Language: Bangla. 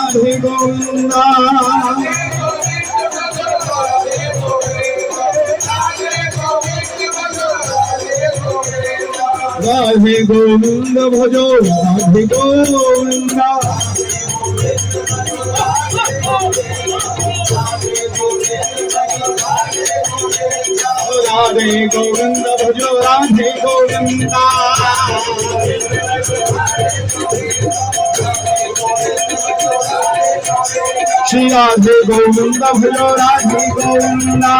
রাধে গোবিন্দা রাধে গোবিন্দ ভজ রাধে গোবিন্দা রাধে গোবিন্দ ভজ রাধে গোবিন্দা শ্রী রাধে গোবিন্দ ভজ রাধে গোবিন্দা